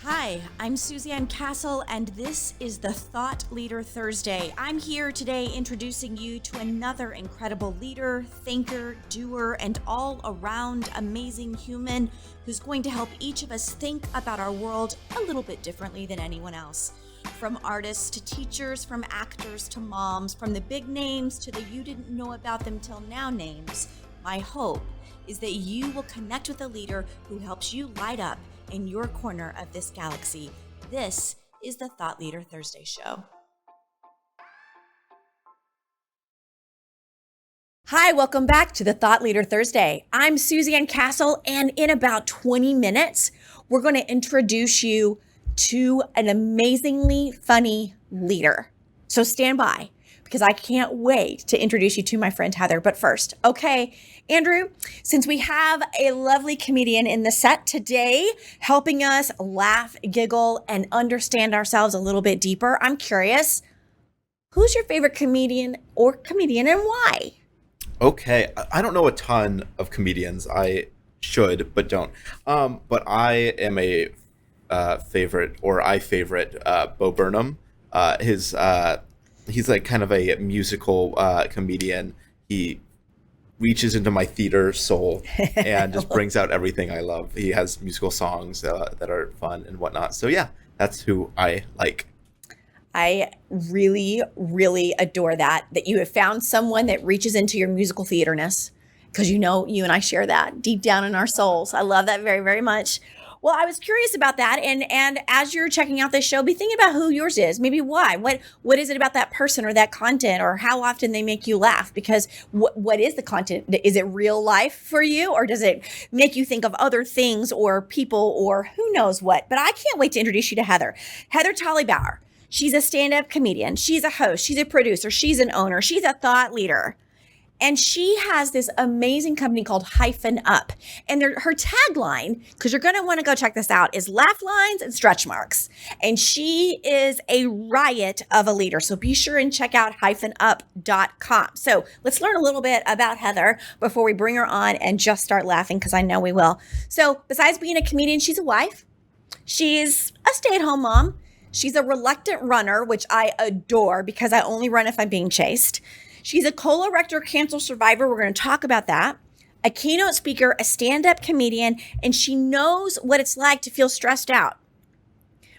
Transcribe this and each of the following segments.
Hi, I'm Suzanne Castle, and this is the Thought Leader Thursday. I'm here today introducing you to another incredible leader, thinker, doer, and all-around amazing human who's going to help each of us think about our world a little bit differently than anyone else. From artists to teachers, from actors to moms, from the big names to the you didn't know about them till now names, my hope is that you will connect with a leader who helps you light up in your corner of this galaxy. This is the Thought Leader Thursday show. Hi, welcome back to the Thought Leader Thursday. I'm Suzanne Castle, and in about 20 minutes, we're going to introduce you to an amazingly funny leader. So stand by, because I can't wait to introduce you to my friend Heather. But first, okay, Andrew, since we have a lovely comedian in the set today helping us laugh, giggle, and understand ourselves a little bit deeper, I'm curious, who's your favorite comedian and why? Okay, I don't know a ton of comedians. I should, but don't. But I am a favorite Bo Burnham. He's like kind of a musical comedian. He reaches into my theater soul and just brings out everything I love. He has musical songs that are fun and whatnot. So yeah, that's who I like. I really, really adore that you have found someone that reaches into your musical theaterness, because you know, you and I share that deep down in our souls. I love that very, very much. Well, I was curious about that. And as you're checking out this show, be thinking about who yours is, maybe why. What is it about that person or that content, or how often they make you laugh? Because what is the content? Is it real life for you, or does it make you think of other things or people or who knows what? But I can't wait to introduce you to Heather. Heather Tolley-Bauer. She's a stand-up comedian. She's a host. She's a producer. She's an owner. She's a thought leader. And she has this amazing company called Hyphen. And her tagline, because you're going to want to go check this out, is laugh lines and stretch marks. And she is a riot of a leader. So be sure and check out hyphenup.com. So let's learn a little bit about Heather before we bring her on and just start laughing, because I know we will. So besides being a comedian, she's a wife. She's a stay-at-home mom. She's a reluctant runner, which I adore because I only run if I'm being chased. She's a colorectal cancer survivor. We're going to talk about that. A keynote speaker, a stand-up comedian, and she knows what it's like to feel stressed out.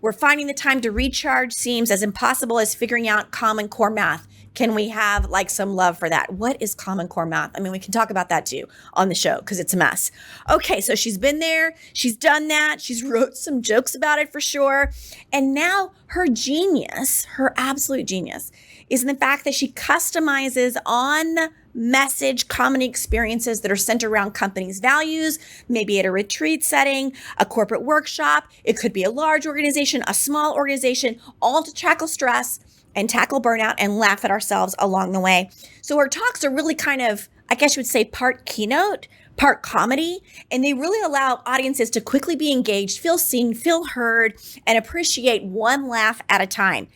Where finding the time to recharge seems as impossible as figuring out Common Core math. Can we have like some love for that? What is Common Core math? I mean, we can talk about that too on the show because it's a mess. Okay, so she's been there. She's done that. She's wrote some jokes about it for sure. And now her genius, her absolute genius, is in the fact that she customizes on message comedy experiences that are centered around companies' values, maybe at a retreat setting, a corporate workshop. It could be a large organization, a small organization, all to tackle stress and tackle burnout and laugh at ourselves along the way. So her talks are really kind of, I guess you would say, part keynote, part comedy, and they really allow audiences to quickly be engaged, feel seen, feel heard, and appreciate one laugh at a time.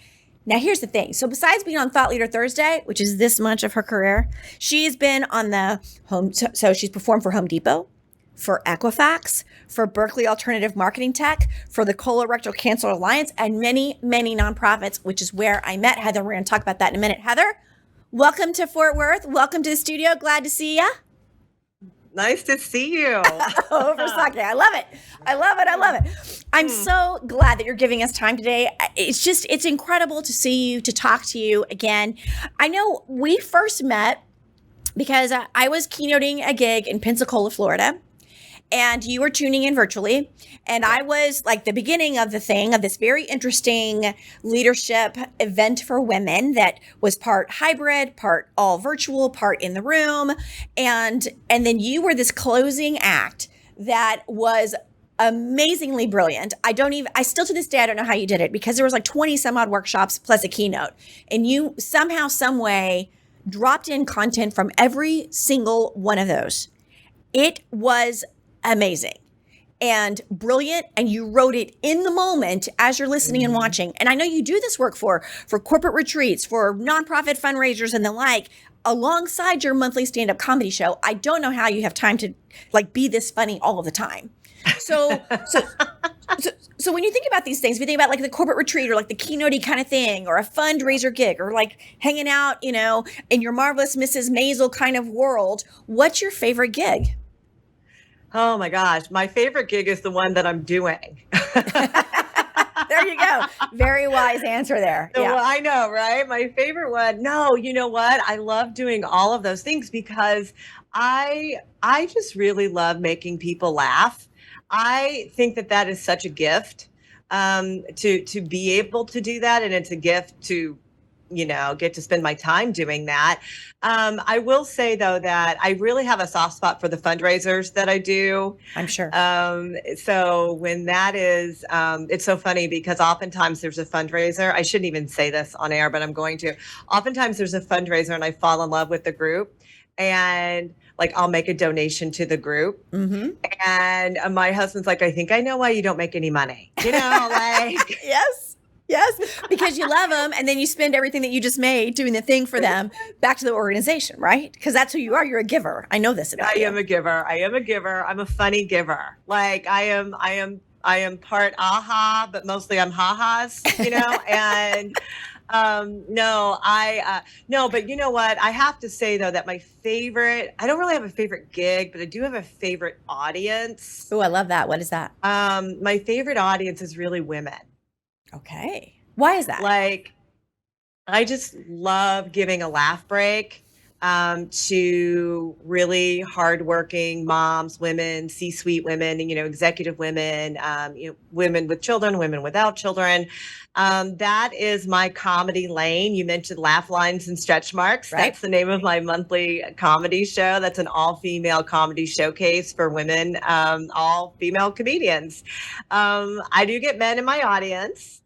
Now, here's the thing. So besides being on Thought Leader Thursday, which is this much of her career, she's been on the so she's performed for Home Depot, for Equifax, for Berkeley Alternative Marketing Tech, for the Colorectal Cancer Alliance, and many, many nonprofits, which is where I met Heather. We're going to talk about that in a minute. Heather, welcome to Fort Worth. Welcome to the studio. Glad to see you. Nice to see you. Over sake. I love it. I love it. I love it. I'm so glad that you're giving us time today. It's incredible to see you, to talk to you again. I know we first met because I was keynoting a gig in Pensacola, Florida, and you were tuning in virtually. And I was like the beginning of this very interesting leadership event for women that was part hybrid, part all virtual, part in the room. And then you were this closing act that was amazingly brilliant. I still to this day, I don't know how you did it, because there was like 20 some odd workshops plus a keynote. And you somehow, some way dropped in content from every single one of those. It was amazing and brilliant, and you wrote it in the moment as you're listening and watching. And I know you do this work for corporate retreats, for nonprofit fundraisers and the like, alongside your monthly stand-up comedy show. I don't know how you have time to like be this funny all of the time. So So when you think about these things, we think about like the corporate retreat or like the keynote kind of thing or a fundraiser gig or like hanging out, in your Marvelous Mrs. Maisel kind of world. What's your favorite gig? Oh my gosh. My favorite gig is the one that I'm doing. There you go. Very wise answer there. So, Yeah. I know, right? My favorite one. No, you know what? I love doing all of those things because I just really love making people laugh. I think that is such a gift to be able to do that, and it's a gift to get to spend my time doing that. I will say though that I really have a soft spot for the fundraisers that I do. I'm sure. So when that is, it's so funny because oftentimes there's a fundraiser. I shouldn't even say this on air, but I'm going to. Oftentimes there's a fundraiser and I fall in love with the group, and like I'll make a donation to the group. Mm-hmm. And my husband's like, I think I know why you don't make any money. Like Yes, because you love them, and then you spend everything that you just made doing the thing for them back to the organization, right? Because that's who you are. You're a giver. I know this about you. I am a giver. I'm a funny giver. Like I am part aha, but mostly I'm ha-has, and no, but you know what? I have to say though that my favorite, I don't really have a favorite gig, but I do have a favorite audience. Oh, I love that. What is that? My favorite audience is really women. Okay. Why is that? Like, I just love giving a laugh break to really hardworking moms, women, C-suite women, executive women, women with children, women without children. That is my comedy lane. You mentioned Laugh Lines and Stretch Marks. Right. That's the name of my monthly comedy show. That's an all-female comedy showcase for women, all female comedians. I do get men in my audience.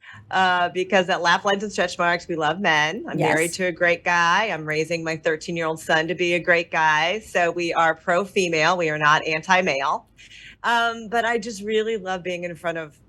Because at Laugh Lines and Stretch Marks, we love men. I'm married to a great guy. I'm raising my 13-year-old son to be a great guy. So we are pro-female. We are not anti-male. But I just really love being in front of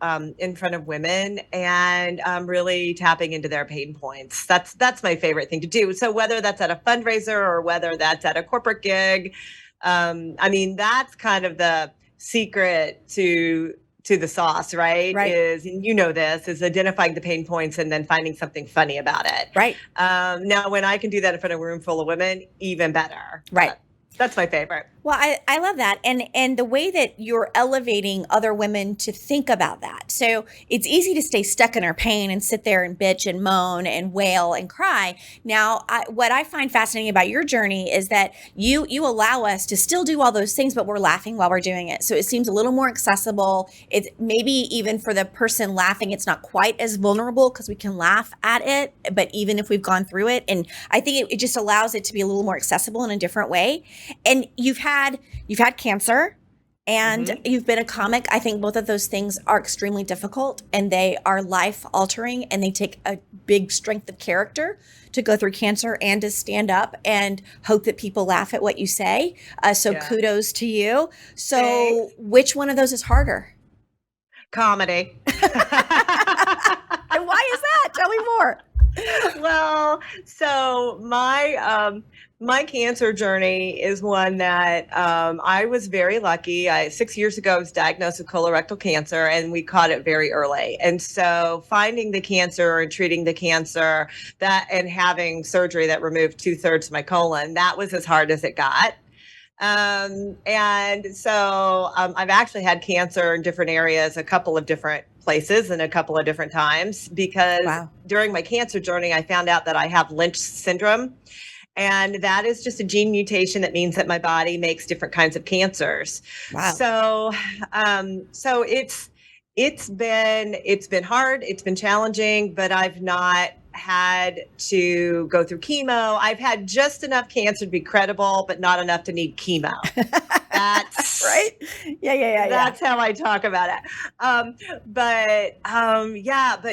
women and really tapping into their pain points. That's my favorite thing to do. So whether that's at a fundraiser or whether that's at a corporate gig, that's kind of the secret to the sauce, right? Is, and this, is identifying the pain points and then finding something funny about it. Right. Now, when I can do that in front of a room full of women, even better. Right. That's my favorite. Well, I love that. And the way that you're elevating other women to think about that. So it's easy to stay stuck in our pain and sit there and bitch and moan and wail and cry. Now, what I find fascinating about your journey is that you allow us to still do all those things, but we're laughing while we're doing it. So it seems a little more accessible. It's maybe even for the person laughing, it's not quite as vulnerable because we can laugh at it, but even if we've gone through it. And I think it just allows it to be a little more accessible in a different way. And you've had cancer and you've been a comic. I think both of those things are extremely difficult and they are life altering, and they take a big strength of character to go through cancer and to stand up and hope that people laugh at what you say. So kudos to you. So Thanks. Which one of those is harder? Comedy. And why is that? Tell me more. Well, so my cancer journey is one that I was very lucky. 6 years ago, I was diagnosed with colorectal cancer, and we caught it very early. And so finding the cancer and treating the cancer and having surgery that removed 2/3 of my colon, that was as hard as it got. And so I've actually had cancer in different areas, a couple of different places and a couple of different times, because during my cancer journey, I found out that I have Lynch syndrome. And that is just a gene mutation that means that my body makes different kinds of cancers. Wow. So it's been hard, it's been challenging, but I've not had to go through chemo. I've had just enough cancer to be credible, but not enough to need chemo. That's right. Yeah. That's how I talk about it. But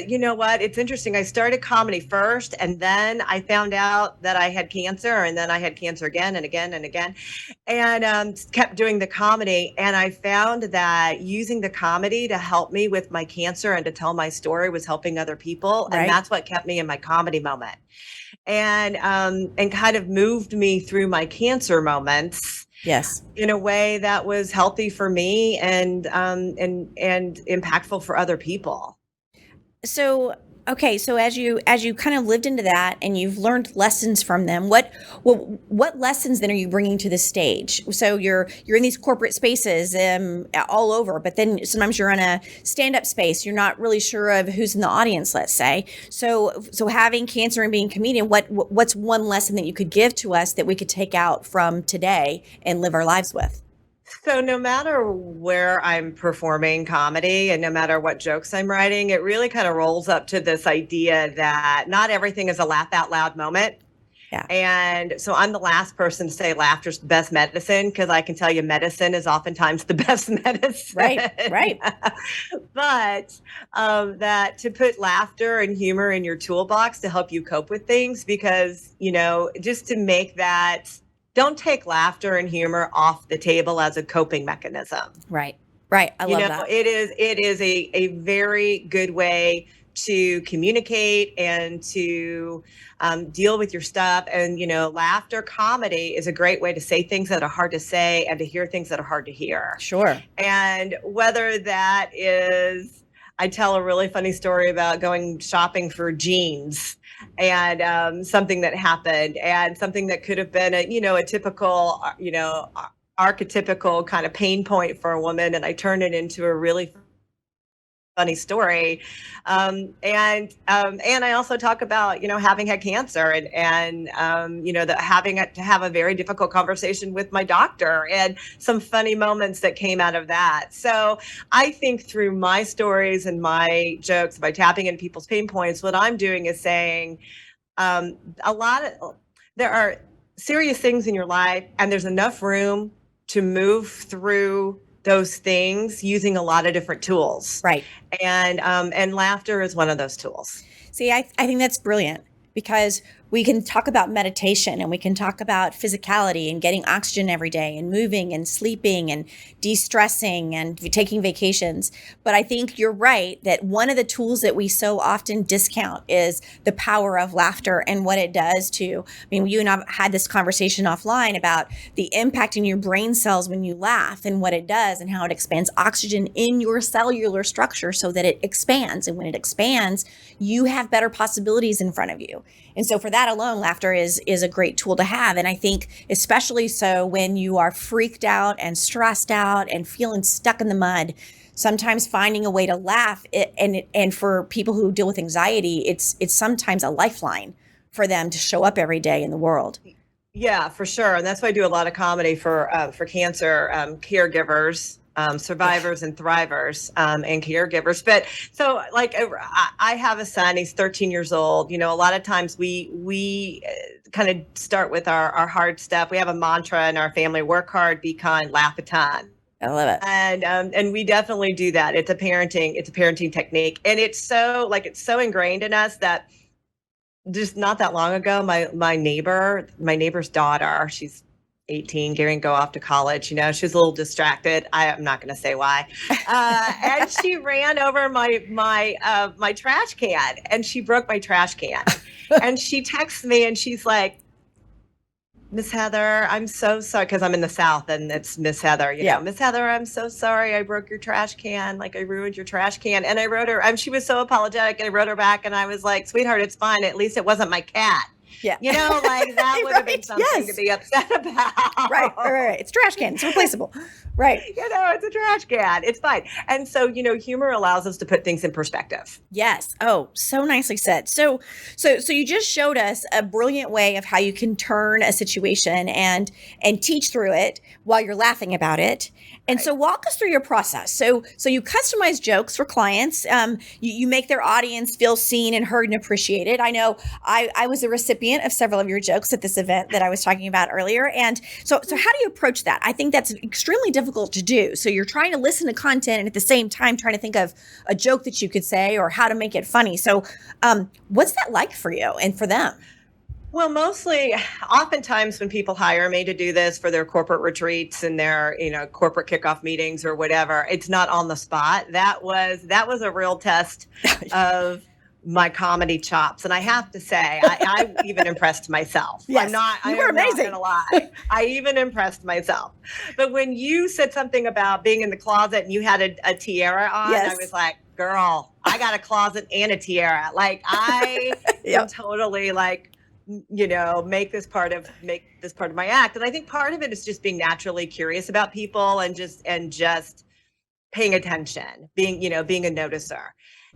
you know what? It's interesting. I started comedy first, and then I found out that I had cancer, and then I had cancer again and again and again, and kept doing the comedy. And I found that using the comedy to help me with my cancer and to tell my story was helping other people, and that's what kept me in my comedy moment, and kind of moved me through my cancer moments. Yes. in a way that was healthy for me and impactful for other people. So, okay, so as you kind of lived into that and you've learned lessons from them, what lessons then are you bringing to the stage? So you're in these corporate spaces all over, but then sometimes you're in a stand-up space. You're not really sure of who's in the audience, let's say. So having cancer and being a comedian, what's one lesson that you could give to us that we could take out from today and live our lives with? So no matter where I'm performing comedy and no matter what jokes I'm writing, it really kind of rolls up to this idea that not everything is a laugh out loud moment. Yeah. And so I'm the last person to say laughter's the best medicine, because I can tell you medicine is oftentimes the best medicine. Right. But that to put laughter and humor in your toolbox to help you cope with things, because, just to make that, don't take laughter and humor off the table as a coping mechanism. Right. I love that. It is a very good way to communicate and to deal with your stuff. And, laughter comedy is a great way to say things that are hard to say and to hear things that are hard to hear. Sure. And whether that is, I tell a really funny story about going shopping for jeans and something that happened and something that could have been a typical, archetypical kind of pain point for a woman. And I turned it into a really funny story. And I also talk about, having had cancer and having to have a very difficult conversation with my doctor and some funny moments that came out of that. So I think through my stories and my jokes, by tapping into people's pain points, what I'm doing is saying there are serious things in your life and there's enough room to move through those things using a lot of different tools. Right. And laughter is one of those tools. See, I think that's brilliant, because we can talk about meditation and we can talk about physicality and getting oxygen every day and moving and sleeping and de-stressing and taking vacations. But I think you're right that one of the tools that we so often discount is the power of laughter and what it does to, you and I've had this conversation offline about the impact in your brain cells when you laugh and what it does and how it expands oxygen in your cellular structure so that it expands. And when it expands, you have better possibilities in front of you. And so for that alone, laughter is a great tool to have. And I think especially so when you are freaked out and stressed out and feeling stuck in the mud, sometimes finding a way to laugh and for people who deal with anxiety, it's sometimes a lifeline for them to show up every day in the world. Yeah, for sure. And that's why I do a lot of comedy for cancer caregivers. Survivors and thrivers and caregivers. But so I have a son, he's 13 years old. A lot of times we kind of start with our hard stuff. We have a mantra in our family: work hard, be kind, laugh a ton. I love it. And we definitely do that. It's a parenting technique. And it's so ingrained in us that just not that long ago, my neighbor's daughter, she's 18, getting to go off to college. She was a little distracted. I'm not going to say why. And she ran over my trash can, and she broke my trash can. And she texts me, and she's like, "Miss Heather, I'm so sorry," because I'm in the South, and it's Miss Heather. Miss Heather, I'm so sorry. I broke your trash can. I ruined your trash can. And I wrote her. She was so apologetic, and I wrote her back, and I was like, "Sweetheart, it's fine. At least it wasn't my cat." Yeah. That would have been something to be upset about. Right. It's a trash can. It's replaceable. Right. It's a trash can. It's fine. And so, humor allows us to put things in perspective. Yes. Oh, so nicely said. So you just showed us a brilliant way of how you can turn a situation and teach through it while you're laughing about it. And so walk us through your process. So you customize jokes for clients. You make their audience feel seen and heard and appreciated. I know I was a recipient of several of your jokes at this event that I was talking about earlier. And so how do you approach that? I think that's extremely difficult to do. So you're trying to listen to content and at the same time trying to think of a joke that you could say or how to make it funny. So what's that like for you and for them? Well, oftentimes when people hire me to do this for their corporate retreats and their, corporate kickoff meetings or whatever, it's not on the spot. That was a real test of my comedy chops. And I have to say, I even impressed myself. Yes, you were amazing. Not gonna lie. I even impressed myself. But when you said something about being in the closet and you had a tiara on, Yes. I was like, girl, I got a closet and a tiara. Like I am totally like, make this part of my act. And I think part of it is just being naturally curious about people and just paying attention, being a noticer.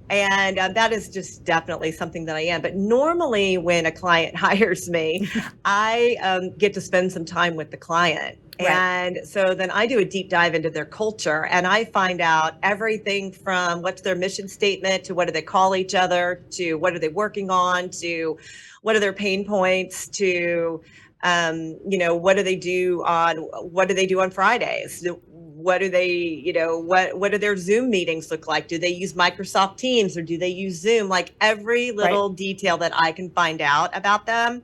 And that is just definitely something that I am. But normally when a client hires me, I get to spend some time with the client. Right. And so then I do a deep dive into their culture and I find out everything from what's their mission statement to what do they call each other to what are they working on to what are their pain points to what do they do on Fridays? What do they, what do their Zoom meetings look like? Do they use Microsoft Teams or do they use Zoom? Like every little detail that I can find out about them.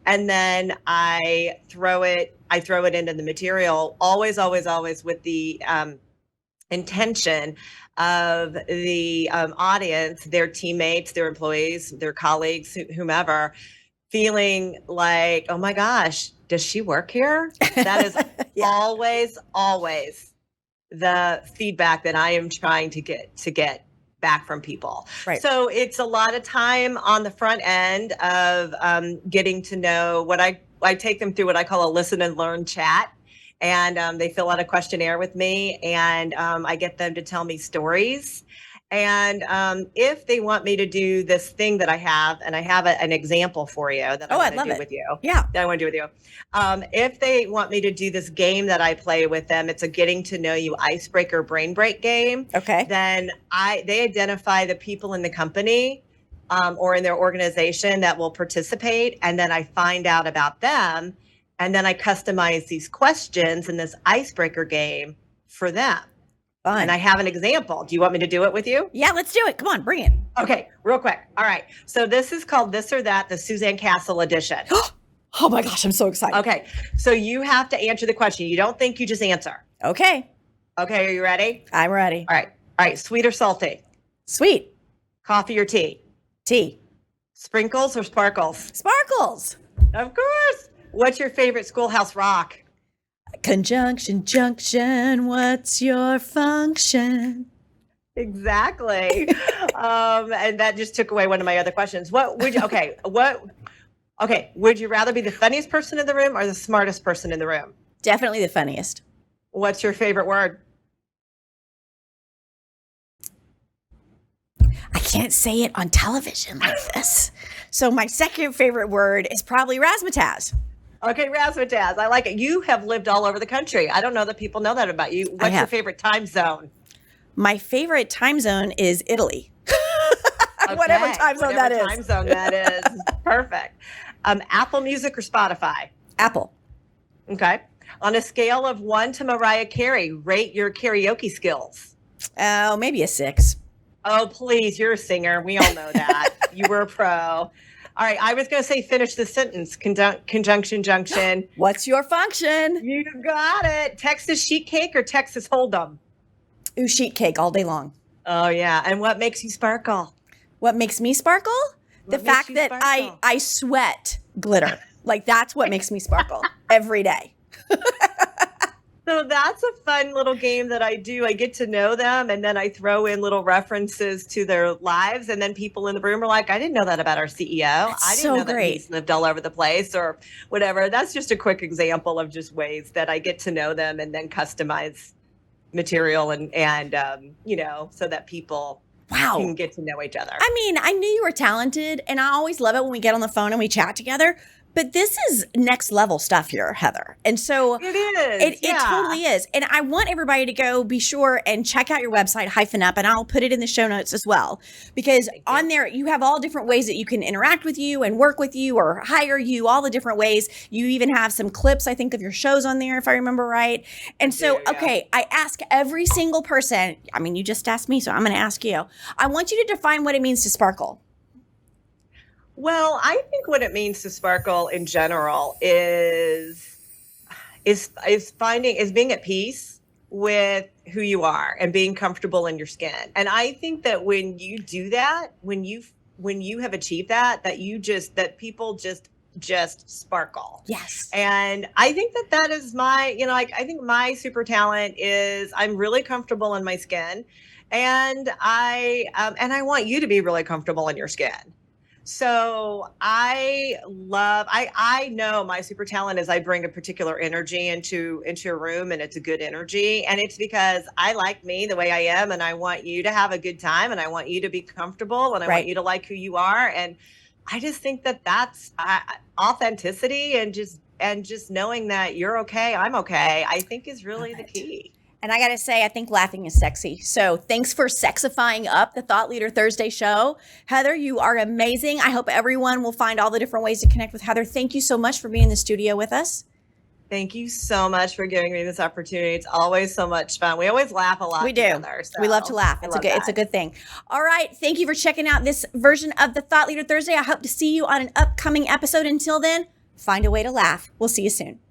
And then I throw it into the material, always with the intention of the audience, their teammates, their employees, their colleagues, whomever, feeling like, oh my gosh, does she work here? That is always the feedback that I am trying to get back from people. Right. So it's a lot of time on the front end of getting to know what I take them through what I call a listen and learn chat. And they fill out a questionnaire with me and I get them to tell me stories. And if they want me to do this thing that I have, and I have an example for you that I want to do with you. Yeah. That I want to do with you. If they want me to do this game that I play with them, it's a getting to know you icebreaker brain break game. Okay. Then they identify the people in the company or in their organization that will participate. And then I find out about them. And then I customize these questions in this icebreaker game for them. Fun. And I have an example. Do you want me to do it with you? Yeah, let's do it. Come on, bring it. Okay, real quick. All right. So this is called This or That, the Suzanne Castle edition. Oh my gosh, I'm so excited. Okay. So you have to answer the question. You don't think, you just answer. Okay. Okay, are you ready? I'm ready. All right. All right. Sweet or salty? Sweet. Coffee or tea? Tea. Sprinkles or sparkles? Sparkles. Of course. What's your favorite Schoolhouse Rock? Conjunction, junction, what's your function? Exactly. And that just took away one of my other questions. Would you rather be the funniest person in the room or the smartest person in the room? Definitely the funniest. What's your favorite word? I can't say it on television like this. So my second favorite word is probably razzmatazz. Okay, razzmatazz. I like it. You have lived all over the country. I don't know that people know that about you. What's your favorite time zone? My favorite time zone is Italy. Okay. Whatever time zone that is. Perfect. Apple Music or Spotify? Apple. Okay. On a scale of 1 to Mariah Carey, rate your karaoke skills. Oh, maybe a 6. Oh, please. You're a singer. We all know that. You were a pro. All right, I was going to say finish the sentence. Conjunction, junction. What's your function? You got it. Texas sheet cake or Texas Hold'em? Ooh, sheet cake all day long. Oh, yeah. And what makes you sparkle? What makes me sparkle? The fact that I sweat glitter. Like, that's what makes me sparkle every day. So that's a fun little game that I do. I get to know them, and then I throw in little references to their lives, and then people in the room are like, I didn't know that about our CEO. I didn't know that he's lived all over the place or whatever. That's just a quick example of just ways that I get to know them and then customize material and so that people can get to know each other. I mean, I knew you were talented, and I always love it when we get on the phone and we chat together. But this is next level stuff here, Heather. And so it is. It totally is. And I want everybody to go be sure and check out your website, Hyphen Up, and I'll put it in the show notes as well. Because on there, you have all different ways that you can interact with you and work with you or hire you, all the different ways. You even have some clips, I think, of your shows on there, if I remember right. And so, okay, I ask every single person, I mean, you just asked me, so I'm going to ask you. I want you to define what it means to sparkle. Well, I think what it means to sparkle in general is being at peace with who you are and being comfortable in your skin. And I think that when you do that, when you when you have achieved that, that people just sparkle. Yes. And I think that is my, like, I think my super talent is I'm really comfortable in my skin, and I want you to be really comfortable in your skin. So I know my super talent is I bring a particular energy into a room, and it's a good energy. And it's because I like me the way I am, and I want you to have a good time, and I want you to be comfortable, and I want you to like who you are. And I just think that's authenticity, and just knowing that you're okay, I'm okay, I think is really the key. And I got to say, I think laughing is sexy. So thanks for sexifying up the Thought Leader Thursday show. Heather, you are amazing. I hope everyone will find all the different ways to connect with Heather. Thank you so much for being in the studio with us. Thank you so much for giving me this opportunity. It's always so much fun. We always laugh a lot We do. together, so we love to laugh. It's a good thing. All right. Thank you for checking out this version of the Thought Leader Thursday. I hope to see you on an upcoming episode. Until then, find a way to laugh. We'll see you soon.